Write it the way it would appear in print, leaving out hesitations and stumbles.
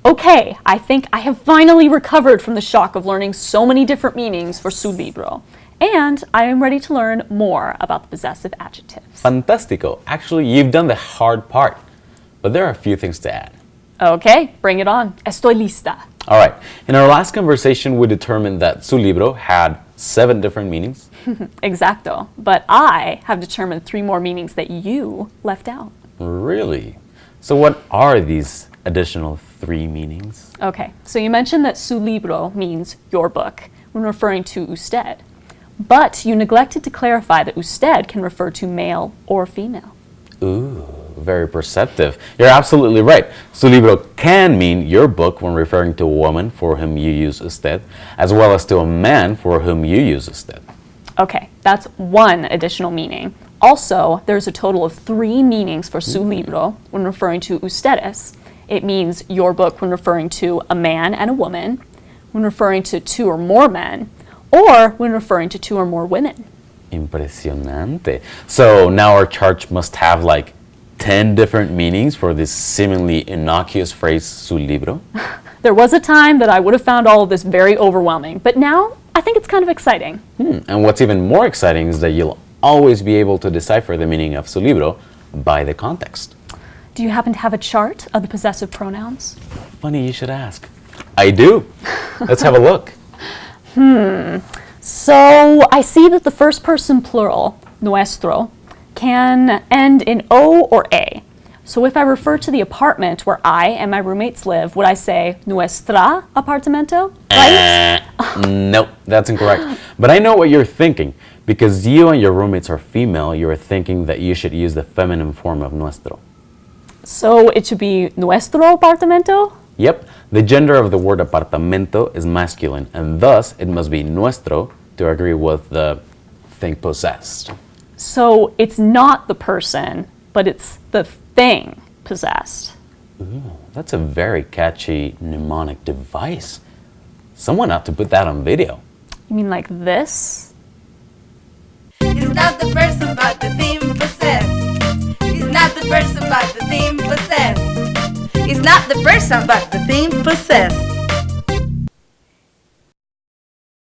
Okay, I think I have finally recovered from the shock of learning so many different meanings for su libro. And I am ready to learn more about the possessive adjectives. Fantastico. Actually, you've done the hard part. But there are a few things to add. Okay, bring it on. Estoy lista. All right. In our last conversation, we determined that su libro had 7 different meanings. Exacto. But I have determined 3 more meanings that you left out. Really? So what are these additional 3 meanings? Okay, so you mentioned that su libro means your book when referring to usted. But you neglected to clarify that usted can refer to male or female. Ooh, very perceptive. You're absolutely right. Su libro can mean your book when referring to a woman for whom you use usted, as well as to a man for whom you use usted. Okay, that's 1 additional meaning. Also, there's a total of 3 meanings for su libro when referring to ustedes. It means your book when referring to a man and a woman, when referring to 2 or more men, or when referring to 2 or more women. Impresionante. So now our chart must have like 10 different meanings for this seemingly innocuous phrase su libro. There was a time that I would have found all of this very overwhelming, but now I think it's kind of exciting. And what's even more exciting is that you'll always be able to decipher the meaning of su libro by the context. Do you happen to have a chart of the possessive pronouns? Funny you should ask. I do. Let's have a look. So I see that the first person plural, nuestro, can end in O or A. So if I refer to the apartment where I and my roommates live, would I say nuestra apartamento? Right? Nope, that's incorrect. But I know what you're thinking. Because you and your roommates are female, you are thinking that you should use the feminine form of nuestro. So it should be nuestro apartamento? Yep, the gender of the word apartamento is masculine, and thus it must be nuestro to agree with the thing possessed. So it's not the person, but it's the thing possessed. Ooh, that's a very catchy mnemonic device. Someone ought to put that on video. You mean like this? It's not the person but the thing possessed. It's not the person but the thing possessed. It's not the person but the thing possessed.